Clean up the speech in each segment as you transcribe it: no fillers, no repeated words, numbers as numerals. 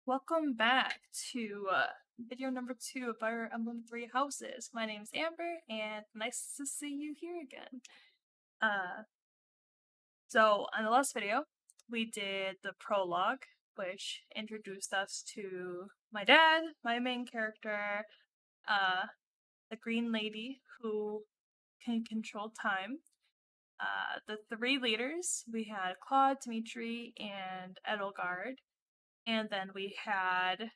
Welcome back to video number 2 of our Emblem 3 houses. My name's Amber, and nice to see you here again. Uh, so on the last video, we did the prologue, which introduced us to my dad, my main character, the Green Lady who can control time. The 3 leaders, we had Claude, Dimitri, and Edelgard. And then we had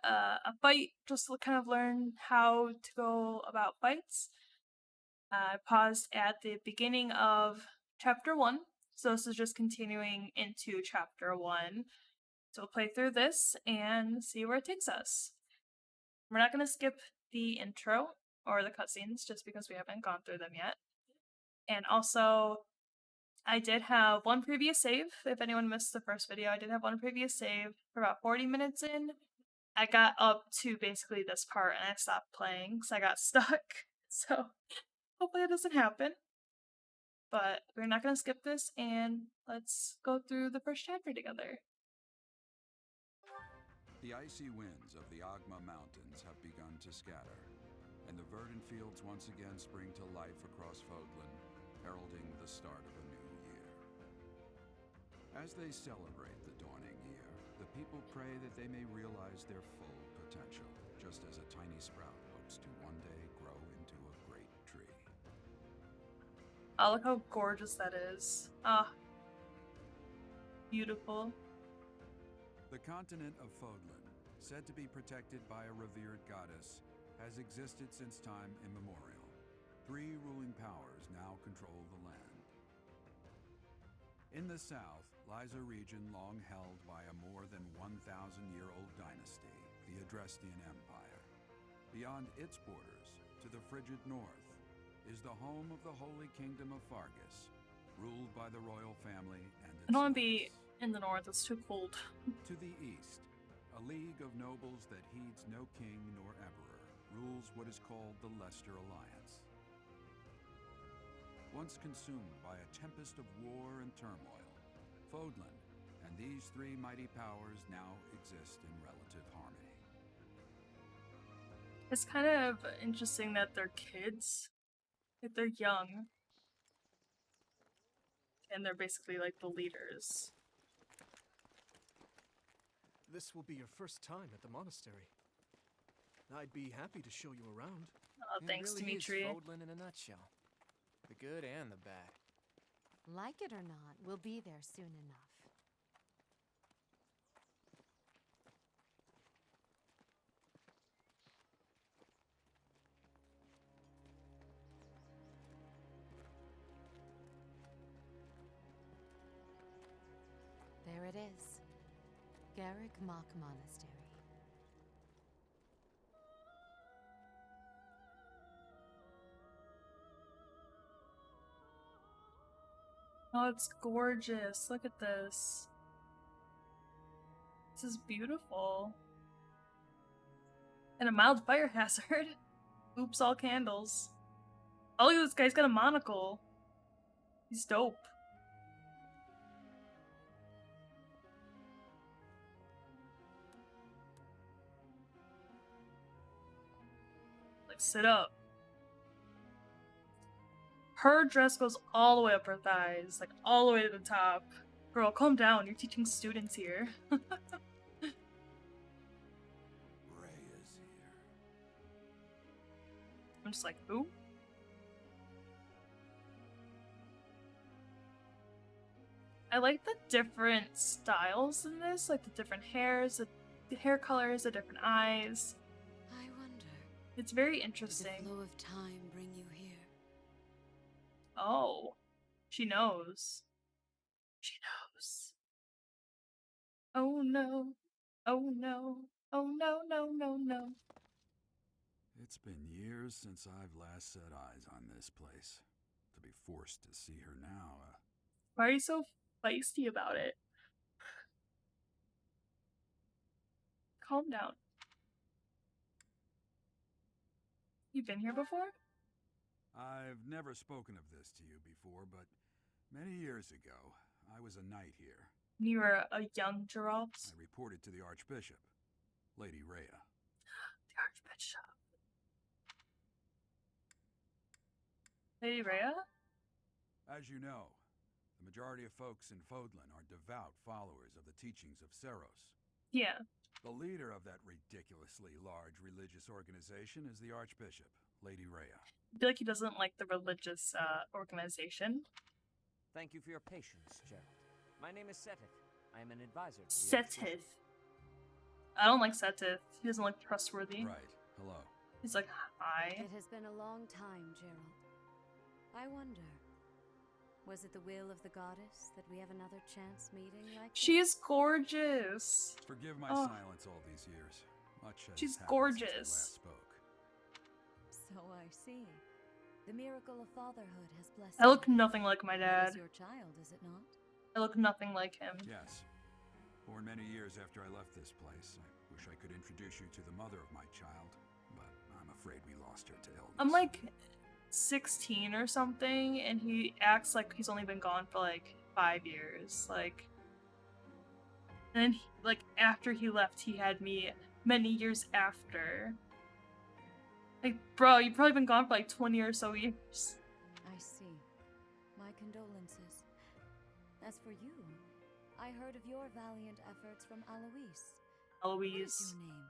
a fight just to kind of learn how to go about fights. I paused at the beginning of chapter 1, so this is just continuing into chapter 1. So we'll play through this and see where it takes us. We're not going to skip the intro or the cutscenes just because we haven't gone through them yet. And also, I did have one previous save. If anyone missed the first video, I did have one previous save for about 40 minutes in. I got up to basically this part and I stopped playing because I got stuck. So hopefully it doesn't happen. But we're not going to skip this, and let's go through the first chapter together. The icy winds of the Agma Mountains have begun to scatter, and the verdant fields once again spring to life across Fodlan, heralding the start of a new year. As they celebrate the dawning year, the people pray that they may realize their full potential, just as a tiny sprout hopes to one day grow into a great tree. Oh, look how gorgeous that is. Ah, beautiful. The continent of Fodlan, said to be protected by a revered goddess, has existed since time immemorial. 3 ruling powers now control the land. In the south lies a region long held by a more than 1,000-year-old dynasty, the Adrestian Empire. Beyond its borders, to the frigid north, is the home of the Holy Kingdom of Fargus, ruled by the royal family and its I don't want to knights. be in the north, it's too cold. To the east, a league of nobles that heeds no king nor emperor rules what is called the Leicester Alliance. Once consumed by a tempest of war and turmoil, Fodlan and these 3 mighty powers now exist in relative harmony. It's kind of interesting that they're kids. Like, they're young. And they're basically like the leaders. This will be your first time at the monastery. I'd be happy to show you around. Oh, thanks, it really Dimitri. is Fodlan in a nutshell. The good and the bad. Like it or not, we'll be there soon enough. There it is. Garrick Mock Monastery. Oh, it's gorgeous. Look at this. This is beautiful. And a mild fire hazard. Oops, all candles. Oh, look at this guy's got a monocle. He's dope. Like, sit up. Her dress goes all the way up her thighs, like all the way to the top. Girl, calm down. You're teaching students here. Ray is here. I'm just like, who? I like the different styles in this, like the different hairs, the hair colors, the different eyes. I wonder, It's very did interesting. the flow of time bring you here? Oh, she knows. She knows. Oh no. Oh no. Oh no, no, no, no. It's been years since I've last set eyes on this place. To be forced to see her now, Why are you so feisty about it? Calm down. You've been here before? I've never spoken of this to you before, but many years ago, I was a knight here, You were a young Geralt. I reported to the Archbishop, Lady Rhea. The Archbishop. Lady Rhea? As you know, the majority of folks in Fodlan are devout followers of the teachings of Seros. Yeah. The leader of that ridiculously large religious organization is the Archbishop, Lady Rhea. I feel like he doesn't like the religious organization. Thank you for your patience, Gerald. My name is Setith. I am an advisor to the Setith. Archbishop. I don't like Setith. He doesn't look trustworthy. Right. Hello. He's like, hi. It has been a long time, Gerald. I wonder, was it the will of the goddess that we have another chance meeting like this? She's gorgeous. Forgive my Oh. silence all these years. Much has She's happened gorgeous. since we last spoke. So I see. The miracle of fatherhood has blessed I look you. nothing like my That is dad. your child, is it not? I look nothing like him. Yes. Born many years after I left this place. I wish I could introduce you to the mother of my child, but I'm afraid we lost her to illness. I'm like 16 or something, and he acts like he's only been gone for like 5 years. Like, and then like after he left, he had me many years after. Like, bro, you've probably been gone for like 20 or so years. I see. My condolences. As for you, I heard of your valiant efforts from Alois. What Eloise. is your name?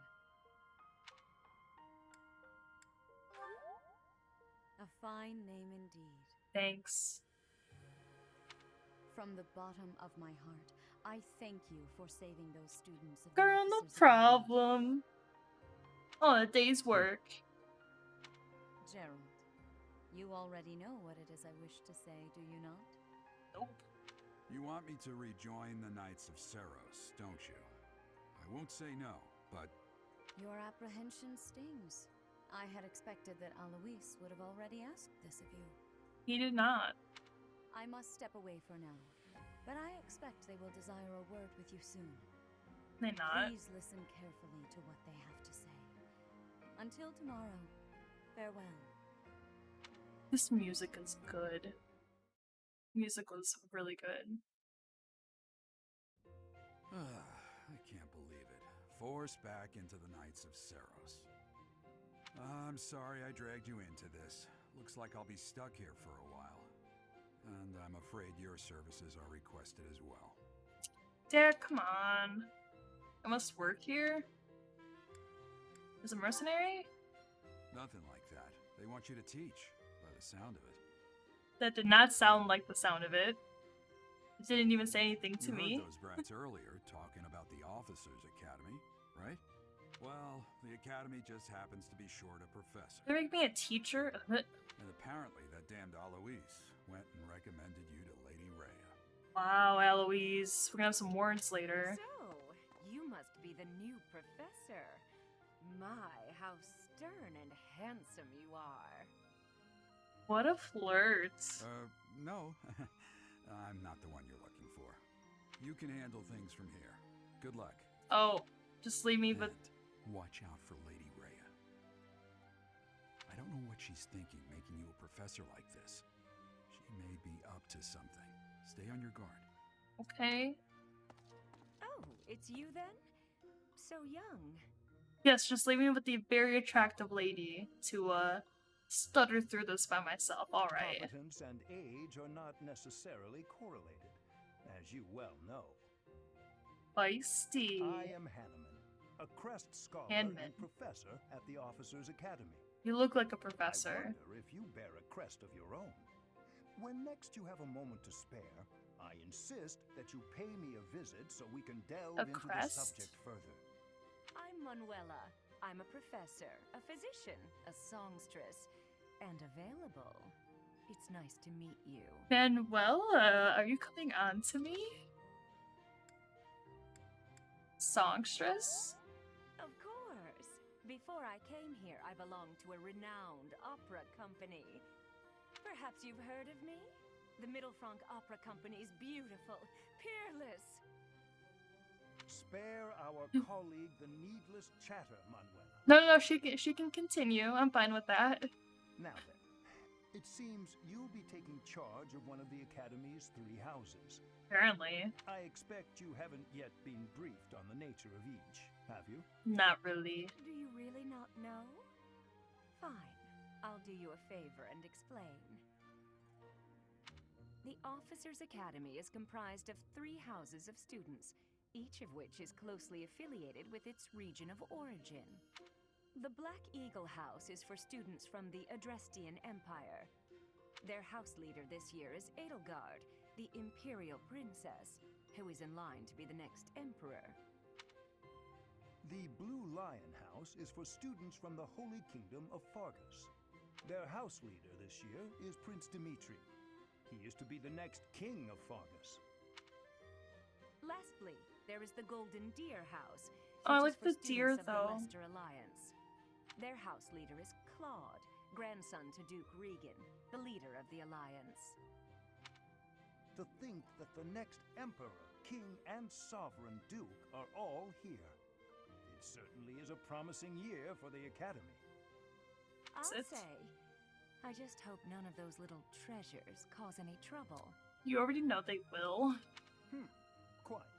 A fine name indeed. Thanks. From the bottom of my heart, I thank you for saving those students. Of the Girl, no officers academy. problem. Oh, a day's work. Gerald, you already know what it is I wish to say, do you not? Nope. You want me to rejoin the Knights of Seros, don't you? I won't say no, but Your apprehension stings. I had expected that Alois would have already asked this of you. He did not. I must step away for now, but I expect they will desire a word with you soon. They not. Please listen carefully to what they have to say. Until tomorrow, farewell. This music is good. Music was really good. I can't believe it. Forced back into the Knights of Seros. I'm sorry I dragged you into this. Looks like I'll be stuck here for a while. And I'm afraid your services are requested as well. Dad, come on. I must work here? As a mercenary? Nothing like that. They want you to teach, by the sound of it. That did not sound like the sound of it. It didn't even say anything to You me. heard those brats earlier talking about the Officers' Academy, right? Well, the academy just happens to be short a professor. They make me a teacher? And apparently that damned Alois went and recommended you to Lady Rhea. Wow, Eloise. We're gonna have some words later. So, you must be the new professor. My, how stern and handsome you are. What a flirt. No. I'm not the one you're looking for. You can handle things from here. Good luck. Oh, just leave me with... And watch out for Lady Rhea. I don't know what she's thinking making you a professor like this. She may be up to something. Stay on your guard. Okay. Oh, it's you then? So young. Yes, just leave me with the very attractive lady to, stutter through this by myself. Alright. Competence and age are not necessarily correlated, as you well know. Feisty. I am Hanneman, a Crest Scholar Hanneman. and professor at the Officers' Academy. You look like a I professor. wonder if you bear a crest of your own. When next you have a moment to spare, I insist that you pay me a visit so we can delve A into crest? the subject further. I'm Manuela. I'm a professor, a physician, a songstress, and available. It's nice to meet you. Manuela, are you coming on to me? Songstress? Of course. Before I came here, I belonged to a renowned opera company. Perhaps you've heard of me? The Middlefranc Opera Company is beautiful, peerless. Spare our colleague the needless chatter, Manuela. No, she can continue. I'm fine with that. Now then, It seems you'll be taking charge of one of the Academy's 3 houses. Apparently. I expect you haven't yet been briefed on the nature of each, have you? Not really. Do you really not know? Fine. I'll do you a favor and explain. The Officers' Academy is comprised of 3 houses of students, each of which is closely affiliated with its region of origin. The Black Eagle House is for students from the Adrestian Empire. Their house leader this year is Edelgard, the Imperial Princess, who is in line to be the next Emperor. The Blue Lion House is for students from the Holy Kingdom of Fargus. Their house leader this year is Prince Dimitri. He is to be the next king of Fargus. Lastly, there is the Golden Deer House, Oh, I which like is for the deer, students of though. the Leicester Alliance. Their house leader is Claude, grandson to Duke Regan, the leader of the Alliance. To think that the next emperor, king, and sovereign duke are all here. It certainly is a promising year for the Academy. I'll Sit. say, I just hope none of those little treasures cause any trouble. You already know they will. Quite.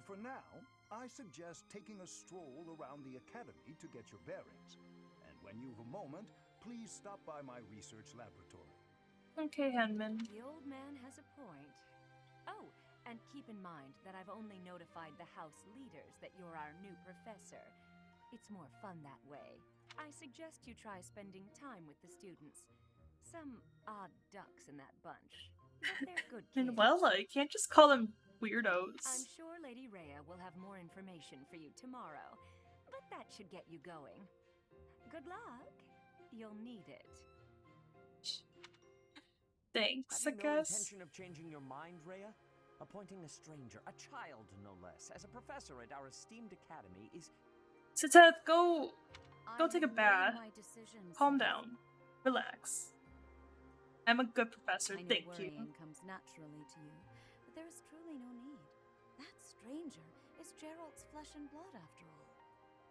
For now, I suggest taking a stroll around the Academy to get your bearings. And when you've a moment, please stop by my research laboratory. Okay, Henman. The old man has a point. Oh, and keep in mind that I've only notified the house leaders that you're our new professor. It's more fun that way. I suggest you try spending time with the students. Some odd ducks in that bunch, but they're good kids. And well, you can't just call them I'm weirdos. sure Lady Rhea will have more information for you tomorrow, but that should get you going. Good luck. You'll need it. Thanks, I Have you no guess. intention of changing your mind, Rhea? Appointing a stranger, a child no less, as a professor at our esteemed academy is... Seth, go I take a have made bath. my decision, Calm Seth. down. Relax. I'm a good professor, I know thank you. worrying comes naturally to you, but there is truly no need. That stranger is Gerald's flesh and blood, after all.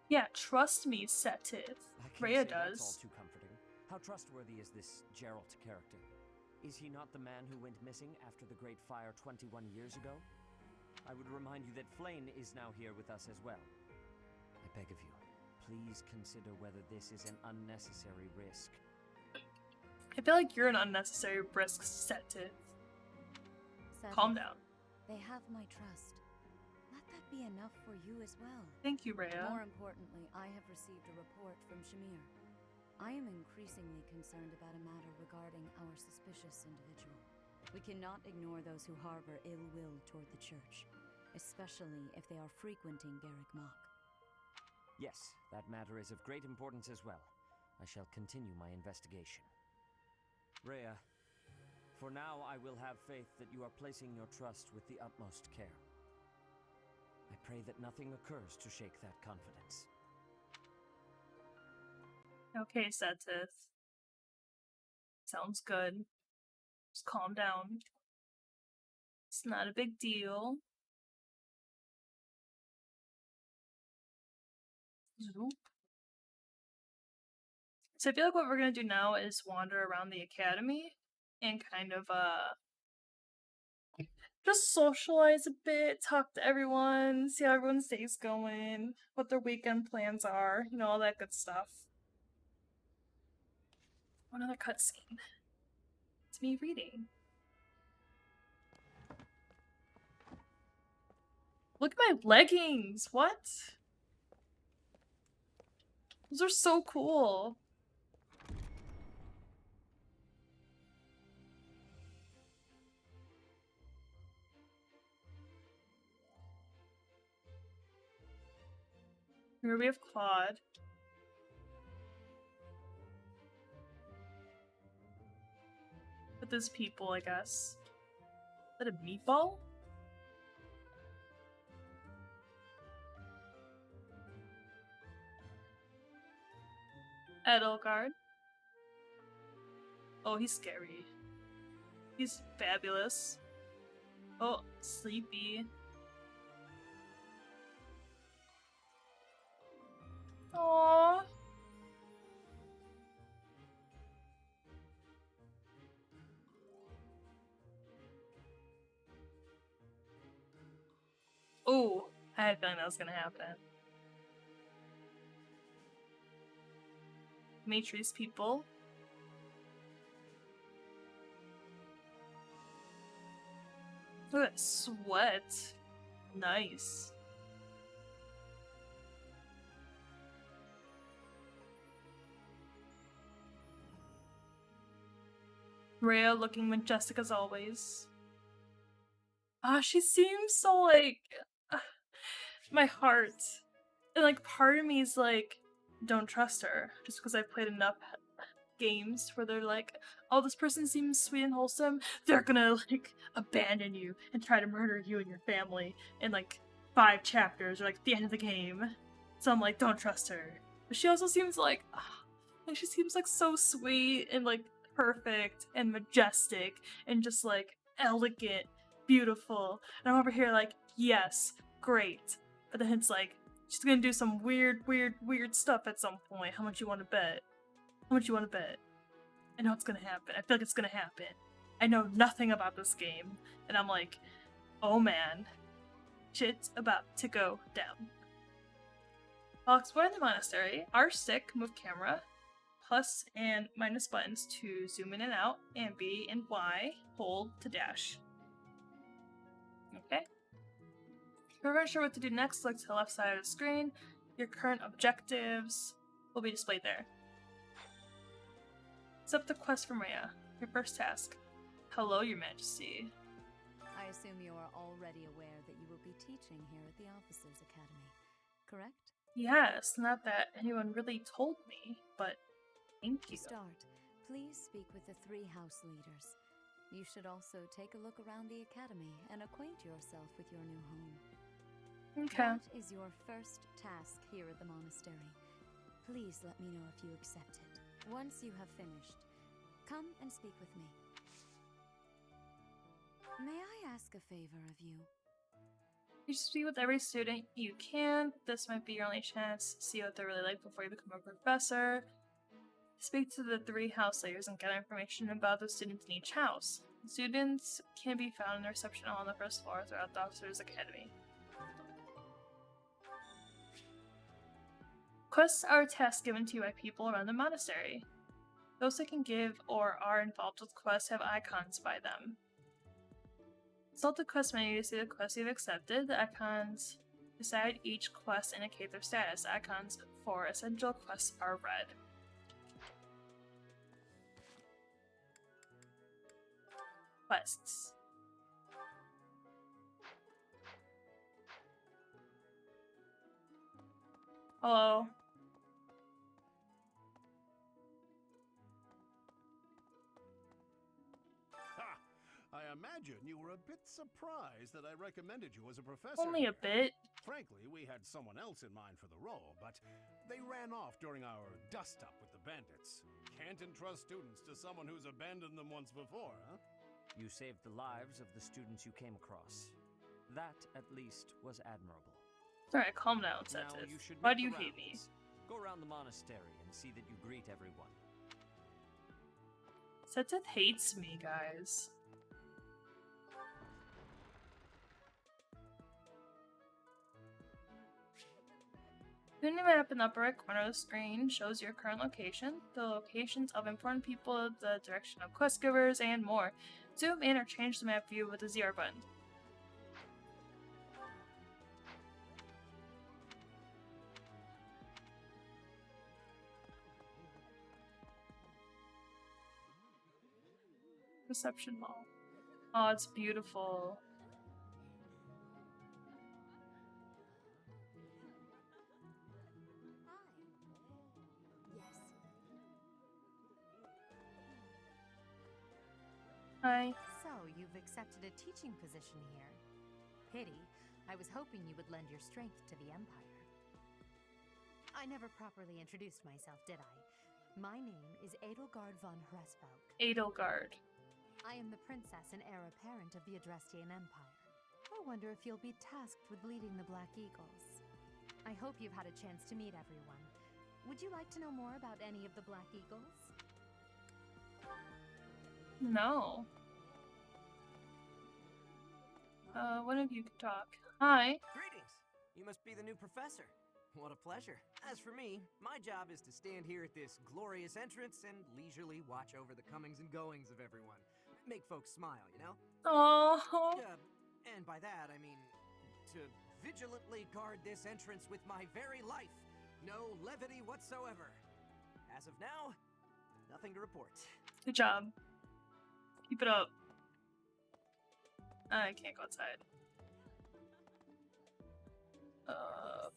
Yeah, trust me, Seth. I can't Rhea say that's all does. too comforting. How trustworthy is this Geralt character? Is he not the man who went missing after the Great Fire 21 years ago? I would remind you that Flayn is now here with us as well. I beg of you, please consider whether this is an unnecessary risk. I feel like you're an unnecessary risk, Seth. Seth, Calm down. They have my trust. Let that be enough for you as well. Thank you, Rhea. More importantly, I have received a report from Shamir. I am increasingly concerned about a matter regarding our suspicious individual. We cannot ignore those who harbor ill will toward the church, especially if they are frequenting Garrick Mach. Yes, that matter is of great importance as well. I shall continue my investigation. Rhea, for now I will have faith that you are placing your trust with the utmost care. I pray that nothing occurs to shake that confidence. Okay, Seth. Sounds good. Just calm down. It's not a big deal. Zoop. So I feel like what we're gonna do now is wander around the academy and kind of just socialize a bit, talk to everyone, see how everyone's day's going, what their weekend plans are, you know, all that good stuff. Another cutscene. It's me reading. Look at my leggings! What? Those are so cool. Here we have Claude. With his people, I guess. Is that a meatball? Edelgard. Oh, he's scary. He's fabulous. Oh, sleepy. Aww. Oh, I had a feeling that was gonna happen. Matrix people. Look at that sweat. Nice. Rhea looking majestic as always. Ah, she seems so like my heart. And like part of me is like, don't trust her. Just because I've played enough games where they're like, oh, this person seems sweet and wholesome, they're gonna like abandon you and try to murder you and your family in like 5 chapters or like at the end of the game. So I'm like, don't trust her. But she also seems like she seems like so sweet and like perfect and majestic and just like elegant, beautiful. And I'm over here like, yes, great. But then it's like, she's gonna do some weird stuff at some point. How much you want to bet? How much you want to bet? I know it's gonna happen. I feel like it's gonna happen. I know nothing about this game. And I'm like, oh man, shit's about to go down. While exploring the monastery, R-stick, move camera, plus and minus buttons to zoom in and out, and B and Y, hold to dash. Okay. If you're unsure what to do next, look to the left side of the screen. Your current objectives will be displayed there. Accept the quest from Rhea. Your first task. Hello, Your Majesty. I assume you are already aware that you will be teaching here at the Officers Academy, correct? Yes, not that anyone really told me, but thank To you. start, please speak with the 3 house leaders. You should also take a look around the academy and acquaint yourself with your new home. Okay. That is your first task here at the monastery. Please let me know if you accept it. Once you have finished, come and speak with me. May I ask a favor of you? You should speak with every student you can. This might be your only chance to see what they're really like before you become a professor. Speak to the 3 house leaders and get information about the students in each house. Students can be found in the reception hall on the first floor throughout the Officers Academy. Quests are tasks given to you by people around the monastery. Those that can give or are involved with quests have icons by them. Consult the quest menu to see the quests you've accepted. The icons beside each quest indicate their status. Icons for essential quests are red. Quests. Hello. Ha! I imagine you were a bit surprised that I recommended you as a professor. Only a bit. Frankly, we had someone else in mind for the role, but they ran off during our dust-up with the bandits. Can't entrust students to someone who's abandoned them once before, huh? You saved the lives of the students you came across. That, at least, was admirable. Alright, calm down, Now Setith. you should Why make do you the hate me? rounds. Go around the monastery and see that you greet everyone. Setith hates me, guys. The new map in the upper right corner of the screen shows your current location, the locations of important people, the direction of quest givers, and more. Zoom in or change the map view with the ZR button. Reception hall. Oh, it's beautiful. Yes. Hi. So, you've accepted a teaching position here. Pity. I was hoping you would lend your strength to the Empire. I never properly introduced myself, did I? My name is Edelgard von Hresvelk. Edelgard. I am the princess and heir apparent of the Adrestian Empire. I wonder if you'll be tasked with leading the Black Eagles. I hope you've had a chance to meet everyone. Would you like to know more about any of the Black Eagles? No. One of you can talk. Hi. Greetings! You must be the new professor. What a pleasure. As for me, my job is to stand here at this glorious entrance and leisurely watch over the comings and goings of everyone. Make folks smile, you know? Oh. And by that, I mean to vigilantly guard this entrance with my very life. No levity whatsoever. As of now, nothing to report. Good job. Keep it up. I can't go outside.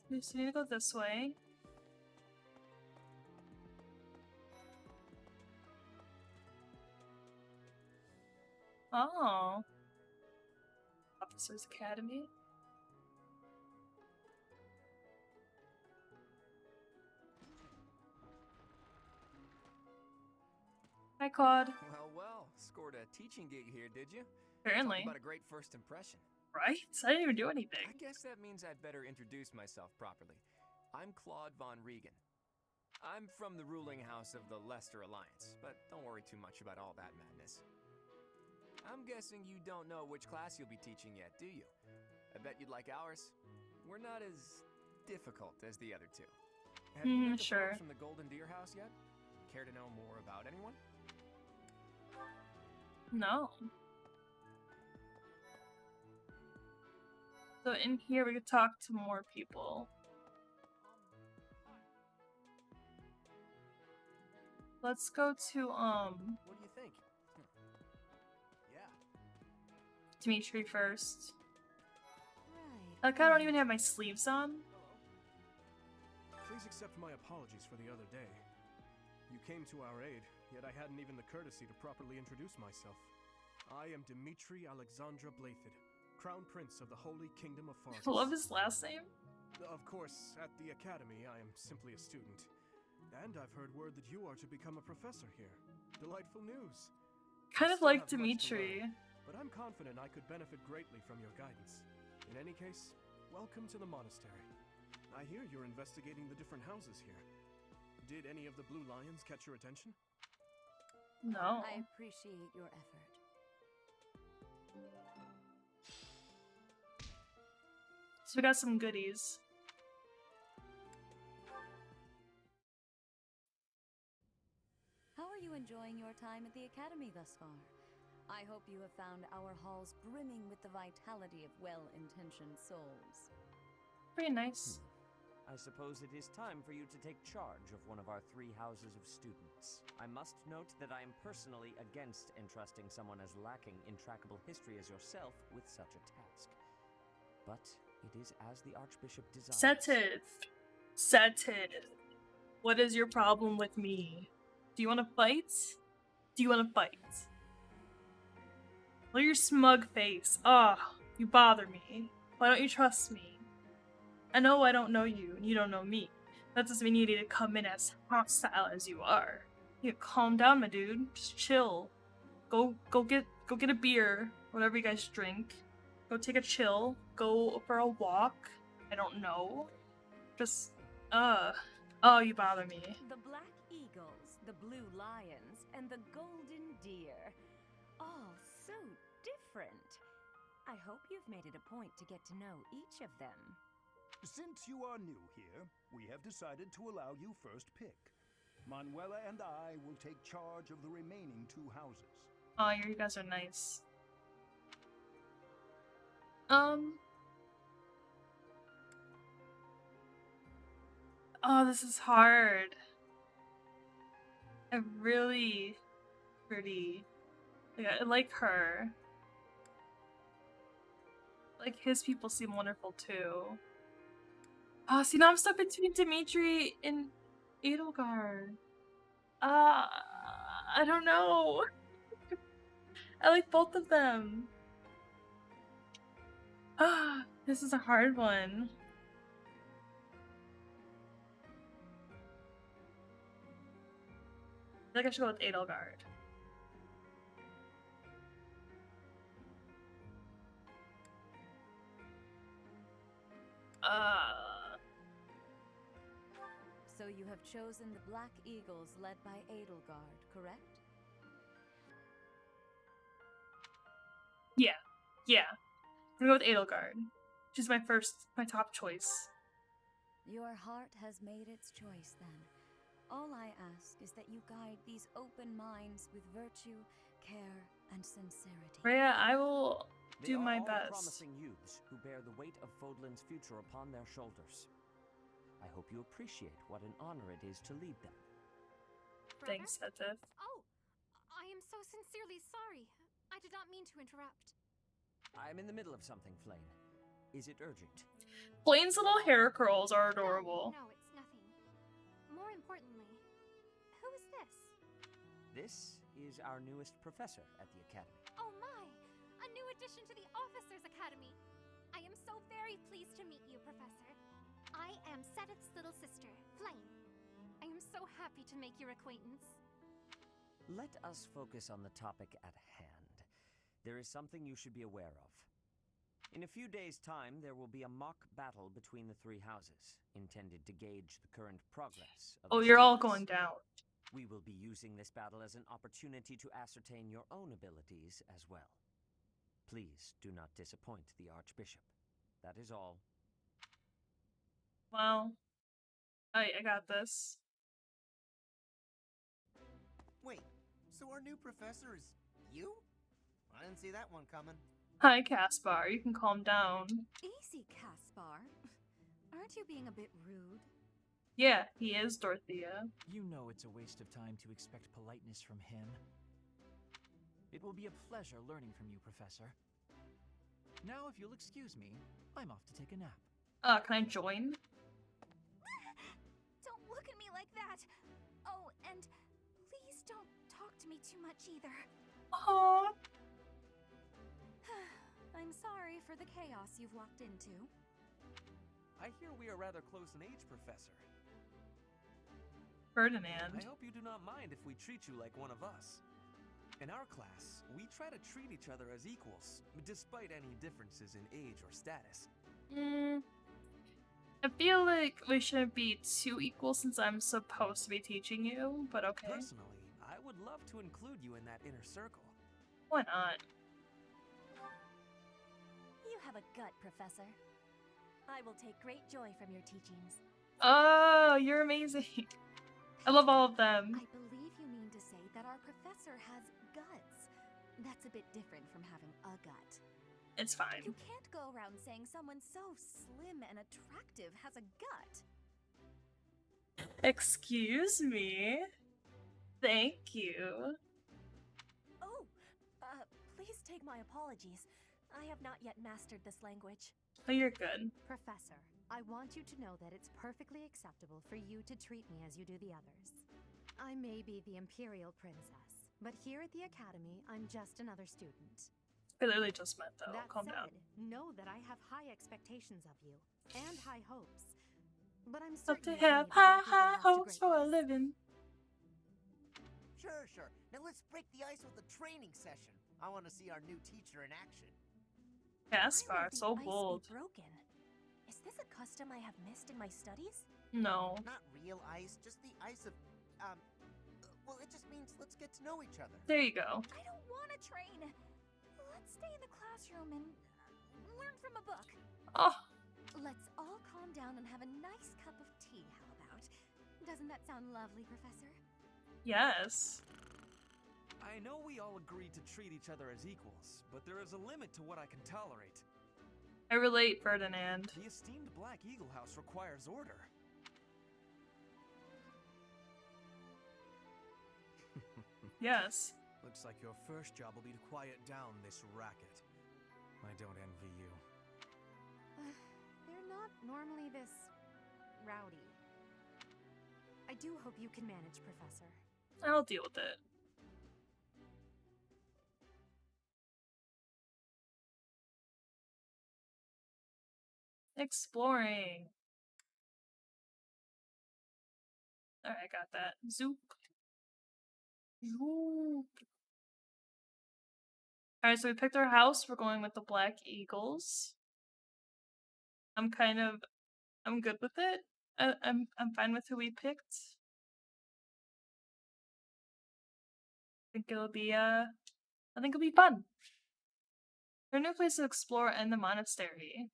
We just need to go this way. Oh. Officers Academy. Hi, Claude. Well, scored a teaching gig here, did you? Apparently. Talk about a great first impression. Right? I didn't even do anything. I guess that means I'd better introduce myself properly. I'm Claude von Regan. I'm from the ruling house of the Leicester Alliance, but don't worry too much about all that madness. I'm guessing you don't know which class you'll be teaching yet, do you? I bet you'd like ours. We're not as difficult as the other two. Have you met the sure. folks from the Golden Deer House yet? Care to know more about anyone? No. So in here we could talk to more people. Let's go to What do you think? Yeah. Dimitri first. Right. Like I don't even have my sleeves on. Please accept my apologies for the other day. You came to our aid, yet I hadn't even the courtesy to properly introduce myself. I am Dimitri Alexandra Blathid, Crown Prince of the Holy Kingdom of Fargus. I love his last name. Of course, at the Academy, I am simply a student. And I've heard word that you are to become a professor here. Delightful news. Kind I of still like have much to Dimitri. learn, but I'm confident I could benefit greatly from your guidance. In any case, welcome to the monastery. I hear you're investigating the different houses here. Did any of the Blue Lions catch your attention? No. I appreciate your effort. So we got some goodies. How are you enjoying your time at the Academy thus far? I hope you have found our halls brimming with the vitality of well-intentioned souls. Pretty nice. I suppose it is time for you to take charge of one of our 3 houses of students. I must note that I am personally against entrusting someone as lacking in trackable history as yourself with such a task. But it is as the Archbishop desires. Set it. Set it. What is your problem with me? Do you want to fight? Do you want to fight? Look at your smug face. Ah, oh, you bother me. Why don't you trust me? I know I don't know you, and you don't know me. That doesn't mean you need to come in as hostile as you are. You calm down, my dude. Just chill. Go get a beer, whatever you guys drink. Go take a chill. Go for a walk. I don't know. Just, oh, you bother me. The Black Eagles, the Blue Lions, and the Golden Deer. All so different. I hope you've made it a point to get to know each of them. Since you are new here, we have decided to allow you first pick. Manuela and I will take charge of the remaining 2 houses. Oh, you guys are nice. Oh, this is hard. I really pretty. I like her. Like his people seem wonderful too. Oh, see now I'm stuck between Dimitri and Edelgard. I don't know. I like both of them. Ah, this is a hard one. I feel like I should go with Edelgard. So you have chosen the Black Eagles led by Edelgard, correct? Yeah. I'm gonna go with Edelgard. She's my top choice. Your heart has made its choice, then. All I ask is that you guide these open minds with virtue, care, and sincerity. Rhea, I will do my They are all best. promising youths who bear the weight of Fodlan's future upon their shoulders. I hope you appreciate what an honor it is to lead them. Brother? Thanks, Sethith. Oh, I am so sincerely sorry. I did not mean to interrupt. I'm in the middle of something, Flame. Is it urgent? Blaine's little hair curls are adorable. No, it's nothing. More importantly, who is this? This is our newest professor at the Academy. Oh my! A new addition to the Officers Academy! I am so very pleased to meet you, Professor. I am Sethith's little sister, Flame. I am so happy to make your acquaintance. Let us focus on the topic at hand. There is something you should be aware of. In a few days' time, there will be a mock battle between the three houses, intended to gauge the current progress of Oh, the you're all students. going down. We will be using this battle as an opportunity to ascertain your own abilities as well. Please do not disappoint the Archbishop. That is all. Well, I got this. Wait, so our new professor is you? I didn't see that one coming. Hi, Caspar. You can calm down. Easy, Caspar. Aren't you being a bit rude? Yeah, he is Dorothea. You know it's a waste of time to expect politeness from him. It will be a pleasure learning from you, Professor. Now, if you'll excuse me, I'm off to take a nap. Can I join? Don't look at me like that! Oh, and please don't talk to me too much either. Aww. I'm sorry for the chaos you've walked into. I hear we are rather close in age, Professor. Ferdinand. I hope you do not mind if we treat you like one of us. In our class, we try to treat each other as equals, despite any differences in age or status. I feel like we shouldn't be too equal since I'm supposed to be teaching you, but okay. Personally, I would love to include you in that inner circle. Why not? You have a gut, Professor. I will take great joy from your teachings. Oh, you're amazing. I love all of them. I believe you mean to say that our professor has guts. That's a bit different from having a gut. It's fine. You can't go around saying someone so slim and attractive has a gut. Excuse me. Thank you. Oh, please take my apologies. I have not yet mastered this language. Oh, you're good. Professor, I want you to know that it's perfectly acceptable for you to treat me as you do the others. I may be the Imperial Princess, but here at the Academy, I'm just another student. I literally just met though. That Calm said, down. know that I have high expectations of you, and high hopes. But I'm Love certain to you have can high, lead the high path to hopes for a greatness. living. Sure. Now let's break the ice with a training session. I want to see our new teacher in action. Caspar, Why will so the ice bold. be broken? Is this a custom I have missed in my studies? No. Not real ice, just the ice of, well, it just means let's get to know each other. There you go. I don't want to train. Let's stay in the classroom and learn from a book. Oh, Let's all calm down and have a nice cup of tea, how about? Doesn't that sound lovely, Professor? yes. I know we all agreed to treat each other as equals, but there is a limit to what I can tolerate. I relate, Ferdinand. The esteemed Black Eagle House requires order. Yes. Looks like your first job will be to quiet down this racket. I don't envy you. They're not normally this rowdy. I do hope you can manage, Professor. I'll deal with it. Exploring. Alright, I got that. Zoop. Zoop. Alright, so we picked our house. We're going with the Black Eagles. I'm good with it. I'm fine with who we picked. I think it'll be fun. There are new places to explore in the monastery.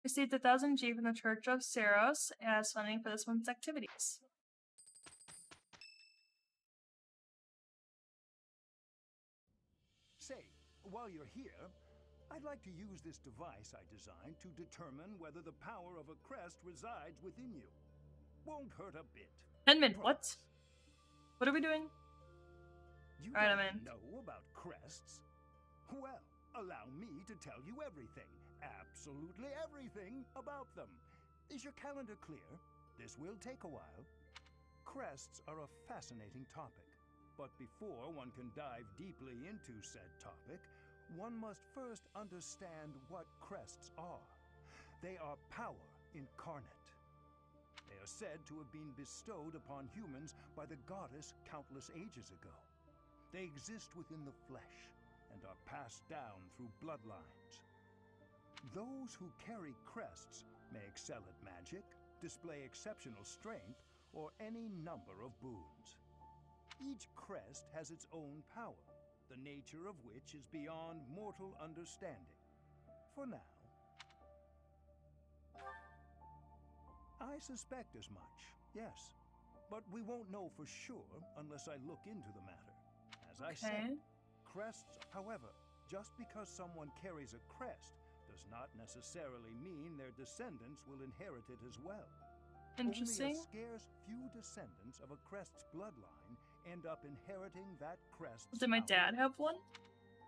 Received 1,000 G from the Church of Seros as funding for this month's activities. Say, while you're here, I'd like to use this device I designed to determine whether the power of a crest resides within you. Won't hurt a bit. 10 minutes. What? What are we doing? You Alright, don't I'm in. know about crests? Well, allow me to tell you everything, absolutely everything about them. Is your calendar clear? This will take a while. Crests are a fascinating topic, but before one can dive deeply into said topic, one must first understand what crests are. They are power incarnate. They are said to have been bestowed upon humans by the goddess countless ages ago. They exist within the flesh and are passed down through bloodlines. Those who carry crests may excel at magic, display exceptional strength, or any number of boons. Each crest has its own power, the nature of which is beyond mortal understanding. For now. I suspect as much, yes. But we won't know for sure unless I look into the matter. As I said, crests, however, just because someone carries a crest does not necessarily mean their descendants will inherit it as well. Interesting. Only a scarce few descendants of a crest's bloodline end up inheriting that crest's Did my power. dad have one?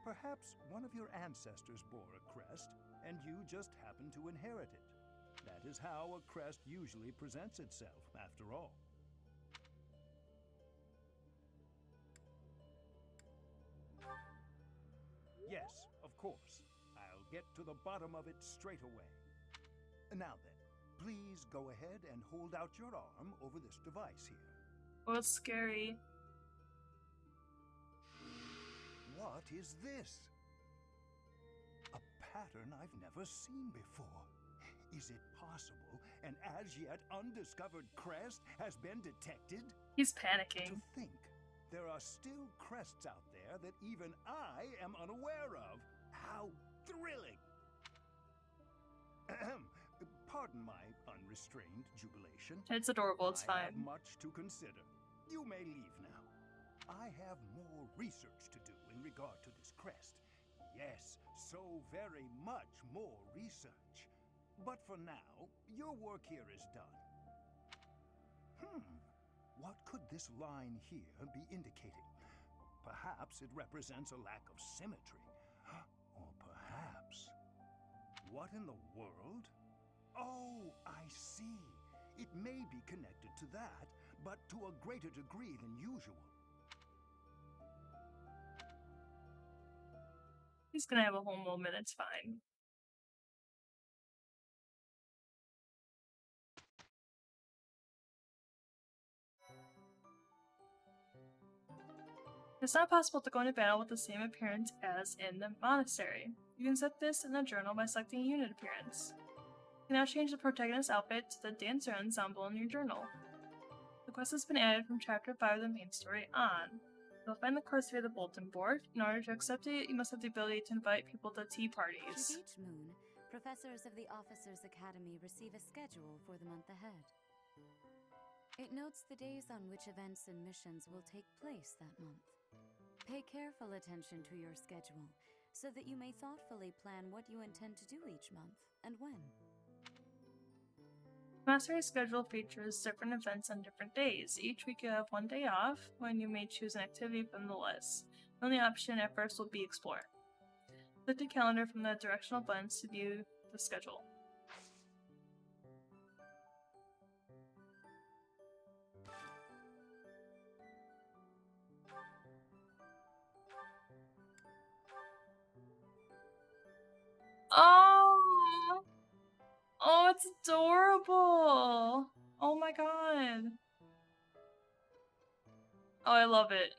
Perhaps one of your ancestors bore a crest, and you just happen to inherit it. That is how a crest usually presents itself, after all. Yes, of course. I'll get to the bottom of it straight away. Now then, please go ahead and hold out your arm over this device here. Oh, it's scary. What is this? A pattern I've never seen before. Is it possible an as yet undiscovered crest has been detected? He's panicking. To think there are still crests out there that even I am unaware of. How thrilling! Ahem. Pardon my unrestrained jubilation. It's adorable, it's I have fine. much to consider. You may leave now. I have more research to do in regard to this crest. Yes, so very much more research. But for now, your work here is done. What could this line here be indicating? Perhaps it represents a lack of symmetry. Or perhaps... What in the world? Oh, I see. It may be connected to that, but to a greater degree than usual. He's gonna have a whole moment, it's fine. It's not possible to go into battle with the same appearance as in the monastery. You can set this in the journal by selecting a unit appearance. You can now change the protagonist's outfit to the dancer ensemble in your journal. The quest has been added from Chapter 5 of the main story on. You'll find the quest via the bulletin board. In order to accept it, you must have the ability to invite people to tea parties. With each moon, professors of the Officers' Academy receive a schedule for the month ahead. It notes the days on which events and missions will take place that month. Pay careful attention to your schedule, so that you may thoughtfully plan what you intend to do each month, and when. The Mastery schedule features different events on different days. Each week you have one day off, when you may choose an activity from the list. The only option at first will be Explore. Click the calendar from the directional buttons to view the schedule. Oh! Oh, it's adorable! Oh my god. Oh, I love it.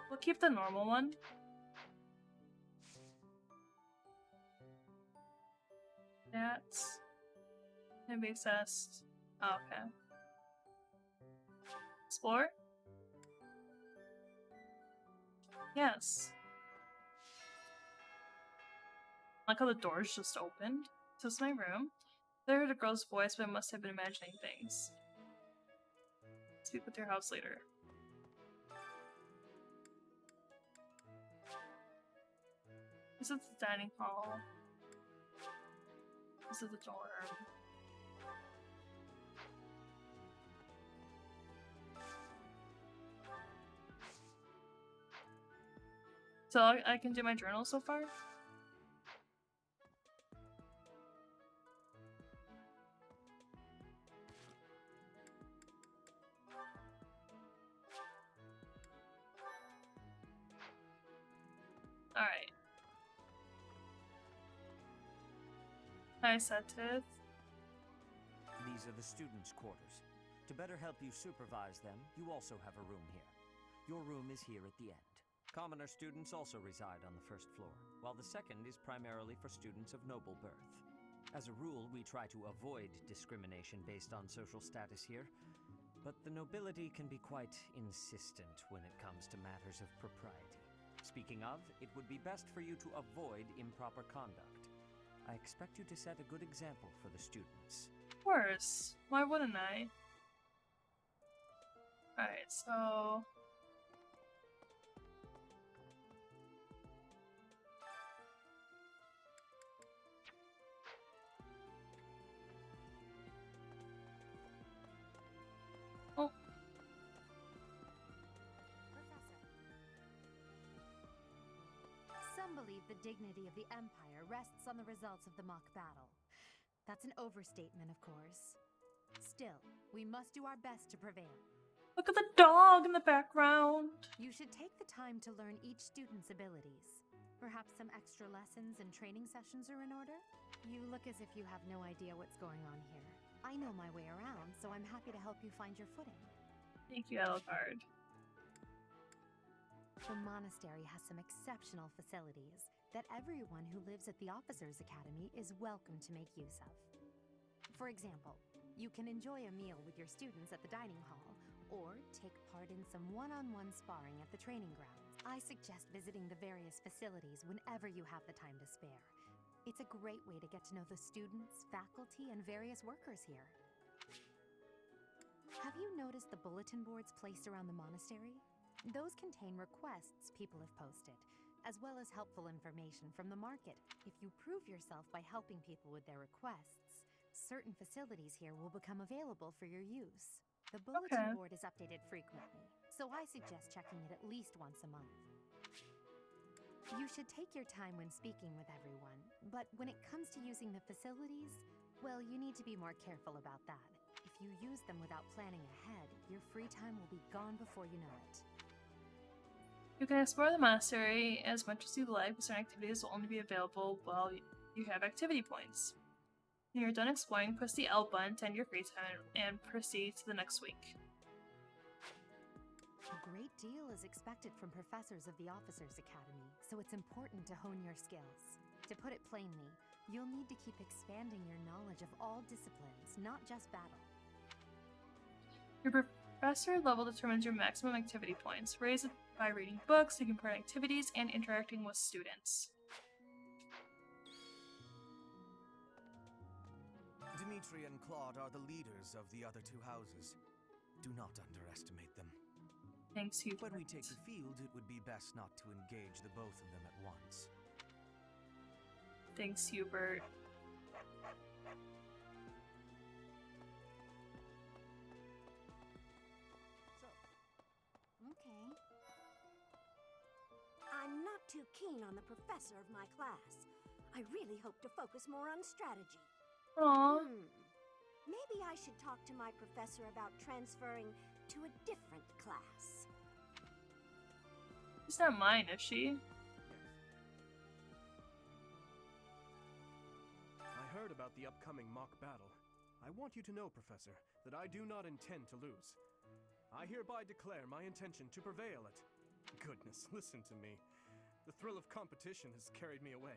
We'll keep the normal one. That's can be accessed. Oh, okay. Explore? Yes. Like how the doors just opened. So it's my room. I heard a girl's voice, but I must have been imagining things. Speak with your house leader. This is the dining hall. This is the dorm. So I can do my journal so far? Alright. I set it. These are the students' quarters. To better help you supervise them, you also have a room here. Your room is here at the end. Commoner students also reside on the first floor, while the second is primarily for students of noble birth. As a rule, we try to avoid discrimination based on social status here, but the nobility can be quite insistent when it comes to matters of propriety. Speaking of, it would be best for you to avoid improper conduct. I expect you to set a good example for the students. Of course. Why wouldn't I? Alright, so... Oh. Some believe the dignity of the Empire rests on the results of the mock battle. That's an overstatement, of course. Still, we must do our best to prevail. Look at the dog in the background! You should take the time to learn each student's abilities. Perhaps some extra lessons and training sessions are in order? You look as if you have no idea what's going on here. I know my way around, so I'm happy to help you find your footing. Thank you, Alucard. The monastery has some exceptional facilities that everyone who lives at the Officers' Academy is welcome to make use of. For example, you can enjoy a meal with your students at the dining hall, or take part in some one-on-one sparring at the training grounds. I suggest visiting the various facilities whenever you have the time to spare. It's a great way to get to know the students, faculty, and various workers here. Have you noticed the bulletin boards placed around the monastery? Those contain requests people have posted, as well as helpful information from the market. If you prove yourself by helping people with their requests, certain facilities here will become available for your use. The bulletin board is updated frequently, so I suggest checking it at least once a month. You should take your time when speaking with everyone, but when it comes to using the facilities, well, you need to be more careful about that. If you use them without planning ahead, your free time will be gone before you know it. You can explore the monastery as much as you like, but certain activities will only be available while you have activity points. When you're done exploring, press the L button to end your free time and proceed to the next week. A great deal is expected from professors of the Officers' Academy, so it's important to hone your skills. To put it plainly, you'll need to keep expanding your knowledge of all disciplines, not just battle. Your professor level determines your maximum activity points. Raise it by reading books, taking part in activities, and interacting with students. Dimitri and Claude are the leaders of the other two houses. Do not underestimate them. Thanks, Hubert. When we take the field, it would be best not to engage the both of them at once. Thanks, Hubert. Okay. I'm not too keen on the professor of my class. I really hope to focus more on strategy. Aww. Maybe I should talk to my professor about transferring to a different class. She's not mine, is she? I heard about the upcoming mock battle. I want you to know, Professor, that I do not intend to lose. I hereby declare my intention to prevail at... Goodness, listen to me. The thrill of competition has carried me away.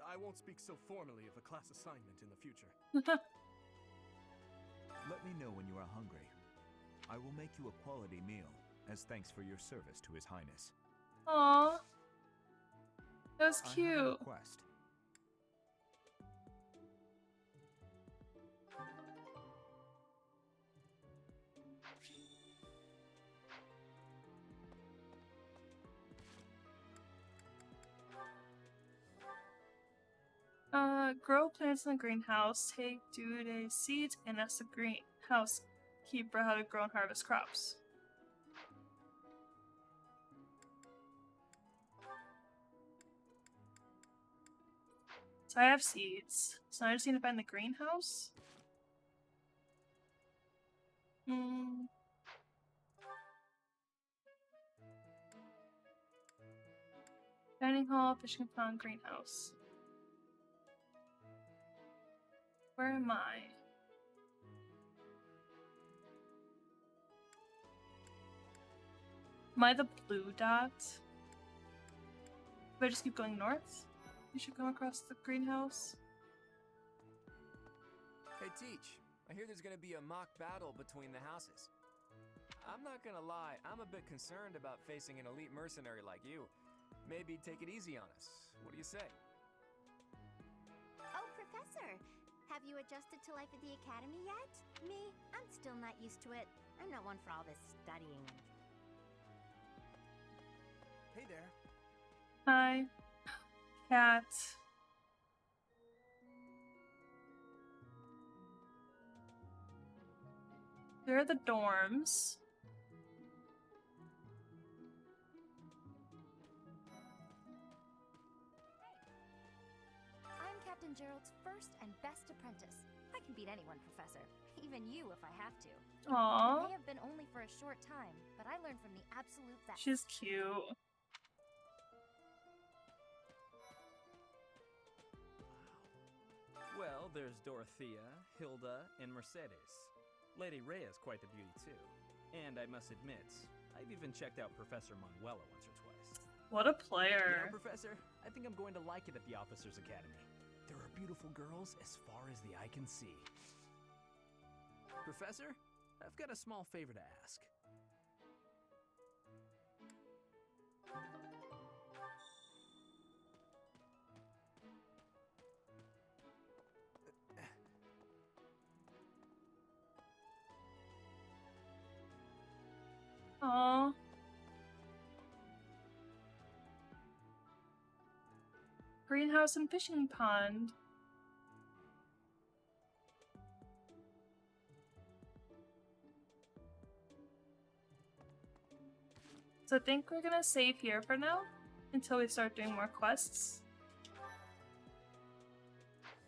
I won't speak so formally of a class assignment in the future. Let me know when you are hungry. I will make you a quality meal as thanks for your service to His Highness. Aww. That was I have a cute. request. Grow plants in the greenhouse. Take due seeds and ask the greenhouse keeper how to grow and harvest crops. So I have seeds. So I just need to find the greenhouse. Dining hall, fishing pond, greenhouse. Where am I? Am I the blue dot? Do I just keep going north? You should come across the greenhouse. Hey, Teach. I hear there's gonna be a mock battle between the houses. I'm not gonna lie, I'm a bit concerned about facing an elite mercenary like you. Maybe take it easy on us. What do you say? Oh, Professor! Have you adjusted to life at the academy yet? Me, I'm still not used to it. I'm not one for all this studying. Hey there. Hi. Cat. There are the dorms. I'm Captain Gerald's first and best apprentice. I can beat anyone, Professor. Even you if I have to. Aww. It may have been only for a short time, but I learned from the absolute best. She's cute. Well, there's Dorothea, Hilda, and Mercedes. Lady Rhea's quite the beauty too. And I must admit, I've even checked out Professor Manuela once or twice. What a You player. know, Professor, I think I'm going to like it at the Officers Academy. There are beautiful girls as far as the eye can see. Professor, I've got a small favor to ask. Aww. Greenhouse and fishing pond. So I think we're gonna save here for now until we start doing more quests.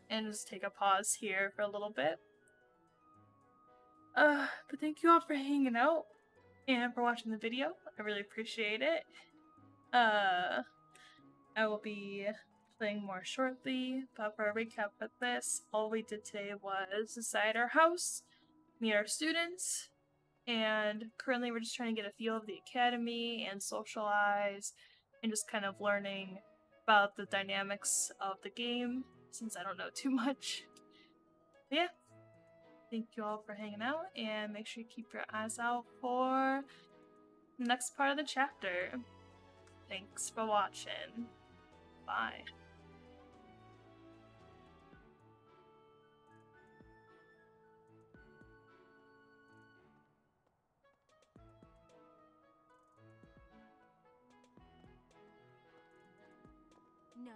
And just take a pause here for a little bit. But thank you all for hanging out and for watching the video. I really appreciate it. I will be playing more shortly, but for a recap of this, all we did today was decide our house, meet our students, and currently we're just trying to get a feel of the academy and socialize and just kind of learning about the dynamics of the game since I don't know too much. But yeah, thank you all for hanging out and make sure you keep your eyes out for the next part of the chapter. Thanks for watching. Bye. No.